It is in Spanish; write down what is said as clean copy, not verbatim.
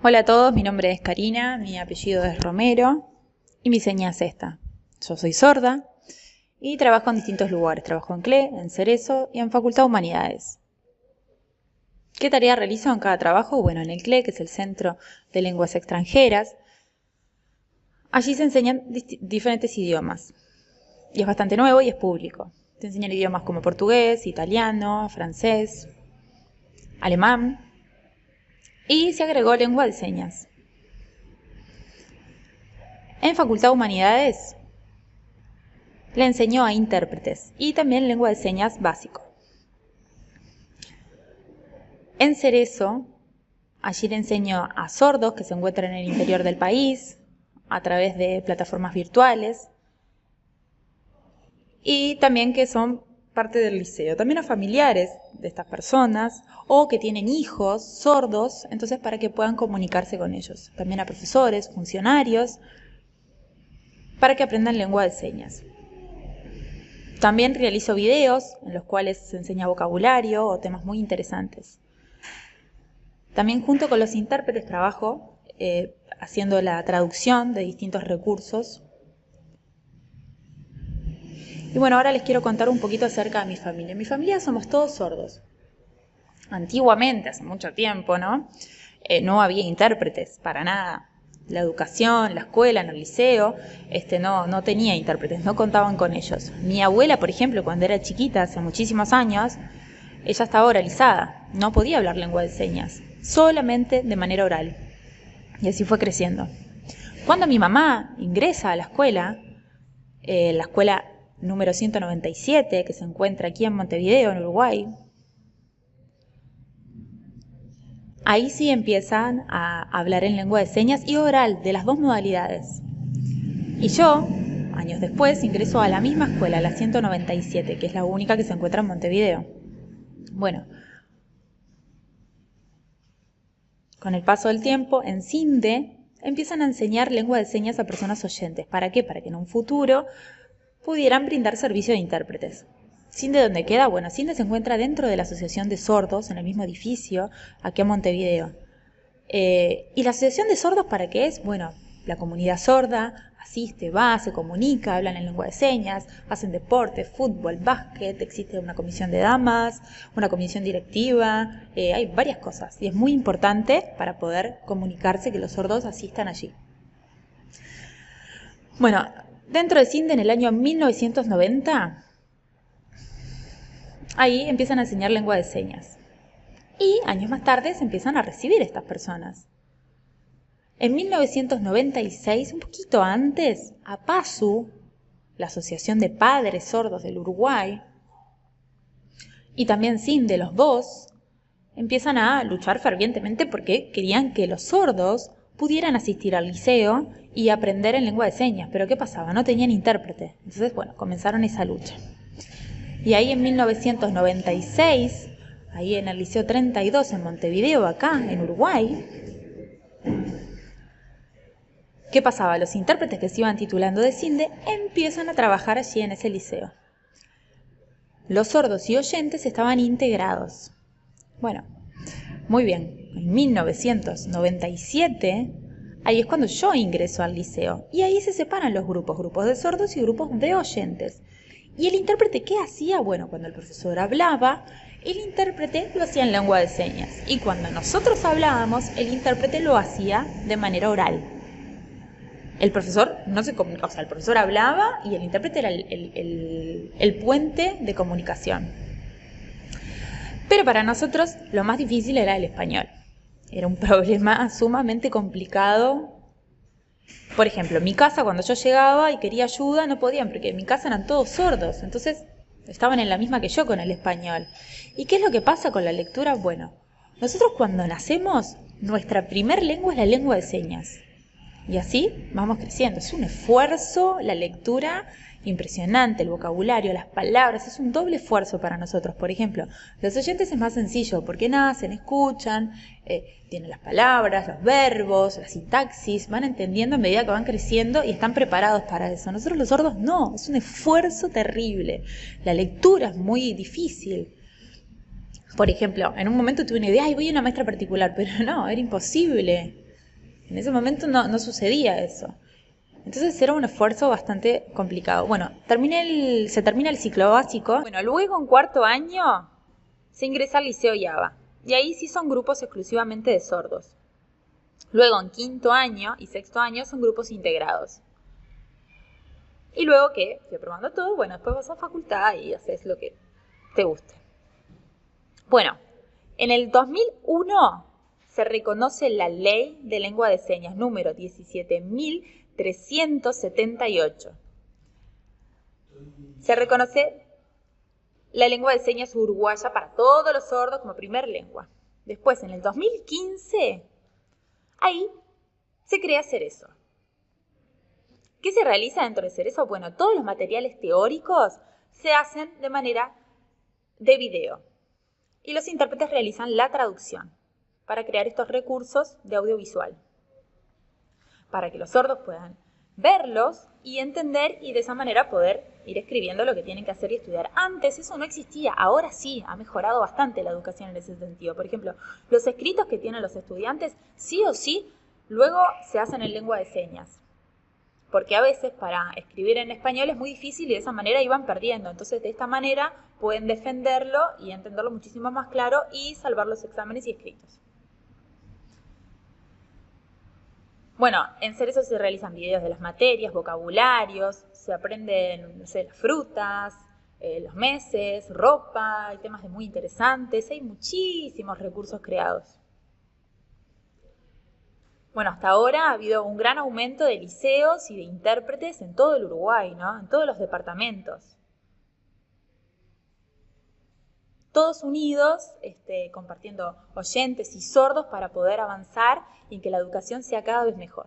Hola a todos, mi nombre es Karina, mi apellido es Romero y mi seña es esta. Yo soy sorda y trabajo en distintos lugares. Trabajo en CLE, en Cerezo y en Facultad de Humanidades. ¿Qué tarea realizo en cada trabajo? Bueno, en el CLE, que es el Centro de Lenguas Extranjeras, allí se enseñan diferentes idiomas. Y es bastante nuevo y es público. Se enseñan idiomas como portugués, italiano, francés, alemán y se agregó lengua de señas. En Facultad de Humanidades le enseñó a intérpretes y también lengua de señas básico. En Cerezo, allí le enseñó a sordos que se encuentran en el interior del país a través de plataformas virtuales y también que son parte del liceo. También a familiares de estas personas o que tienen hijos sordos, entonces para que puedan comunicarse con ellos. También a profesores, funcionarios, para que aprendan lengua de señas. También realizo videos en los cuales se enseña vocabulario o temas muy interesantes. También junto con los intérpretes trabajo haciendo la traducción de distintos recursos. Y bueno, ahora les quiero contar un poquito acerca de mi familia. En mi familia somos todos sordos. Antiguamente, hace mucho tiempo, ¿no? No había intérpretes, para nada. La educación, la escuela, en el liceo, no tenía intérpretes, no contaban con ellos. Mi abuela, por ejemplo, cuando era chiquita, hace muchísimos años, ella estaba oralizada, no podía hablar lengua de señas, solamente de manera oral. Y así fue creciendo. Cuando mi mamá ingresa a la escuela número 197, que se encuentra aquí en Montevideo, en Uruguay, ahí sí empiezan a hablar en lengua de señas y oral, de las dos modalidades. Y yo, años después, ingreso a la misma escuela, la 197, que es la única que se encuentra en Montevideo. Bueno, con el paso del tiempo, en CINDE empiezan a enseñar lengua de señas a personas oyentes. ¿Para qué? Para que en un futuro pudieran brindar servicio de intérpretes. ¿CINDE dónde queda? Bueno, CINDE se encuentra dentro de la Asociación de Sordos, en el mismo edificio, aquí en Montevideo. ¿Y la Asociación de Sordos para qué es? Bueno, la comunidad sorda asiste, va, se comunica, hablan en lengua de señas, hacen deporte, fútbol, básquet, existe una comisión de damas, una comisión directiva, hay varias cosas y es muy importante para poder comunicarse que los sordos asistan allí. Bueno, dentro de CINDE en el año 1990, ahí empiezan a enseñar lengua de señas. Y años más tarde se empiezan a recibir estas personas. En 1996, un poquito antes, APASU, la Asociación de Padres Sordos del Uruguay, y también CINDE, los dos, empiezan a luchar fervientemente porque querían que los sordos pudieran asistir al liceo y aprender en lengua de señas. Pero ¿qué pasaba? No tenían intérprete. Entonces, bueno, comenzaron esa lucha. Y ahí en 1996, ahí en el Liceo 32 en Montevideo, acá en Uruguay, ¿qué pasaba? Los intérpretes que se iban titulando de CINDE empiezan a trabajar allí en ese liceo. Los sordos y oyentes estaban integrados. Bueno, muy bien. En 1997, ahí es cuando yo ingreso al liceo. Y ahí se separan los grupos de sordos y grupos de oyentes. ¿Y el intérprete qué hacía? Bueno, cuando el profesor hablaba, el intérprete lo hacía en lengua de señas. Y cuando nosotros hablábamos, el intérprete lo hacía de manera oral. El profesor no se comunicaba, o sea, el profesor hablaba y el intérprete era el puente de comunicación. Pero para nosotros lo más difícil era el español. Era un problema sumamente complicado. Por ejemplo, en mi casa cuando yo llegaba y quería ayuda no podían porque en mi casa eran todos sordos. Entonces estaban en la misma que yo con el español. ¿Y qué es lo que pasa con la lectura? Bueno, nosotros cuando nacemos, nuestra primer lengua es la lengua de señas. Y así vamos creciendo. Es un esfuerzo, la lectura, impresionante, el vocabulario, las palabras, es un doble esfuerzo para nosotros. Por ejemplo, los oyentes es más sencillo porque nacen, escuchan, tienen las palabras, los verbos, la sintaxis, van entendiendo a medida que van creciendo y están preparados para eso. Nosotros los sordos no, es un esfuerzo terrible. La lectura es muy difícil. Por ejemplo, en un momento tuve una idea, voy a una maestra particular, pero no, era imposible. En ese momento no sucedía eso. Entonces era un esfuerzo bastante complicado. Bueno, se termina el ciclo básico. Bueno, luego en cuarto año se ingresa al Liceo Yaba. Y ahí sí son grupos exclusivamente de sordos. Luego en quinto año y sexto año son grupos integrados. Y luego que estoy probando todo, bueno, después vas a facultad y haces lo que te guste. Bueno, en el 2001 se reconoce la Ley de Lengua de Señas número 17.378. Se reconoce la lengua de señas uruguaya para todos los sordos como primer lengua. Después, en el 2015, ahí se crea Cerezo. ¿Qué se realiza dentro de Cerezo? Bueno, todos los materiales teóricos se hacen de manera de video y los intérpretes realizan la traducción para crear estos recursos de audiovisual, para que los sordos puedan verlos y entender y de esa manera poder ir escribiendo lo que tienen que hacer y estudiar. Antes eso no existía, ahora sí, ha mejorado bastante la educación en ese sentido. Por ejemplo, los escritos que tienen los estudiantes sí o sí luego se hacen en lengua de señas, porque a veces para escribir en español es muy difícil y de esa manera iban perdiendo. Entonces de esta manera pueden defenderlo y entenderlo muchísimo más claro y salvar los exámenes y escritos. Bueno, en Cerezo se realizan videos de las materias, vocabularios, se aprenden, no sé, las frutas, los meses, ropa, hay temas muy interesantes, hay muchísimos recursos creados. Bueno, hasta ahora ha habido un gran aumento de liceos y de intérpretes en todo el Uruguay, ¿no? En todos los departamentos. Todos unidos, compartiendo oyentes y sordos para poder avanzar y que la educación sea cada vez mejor.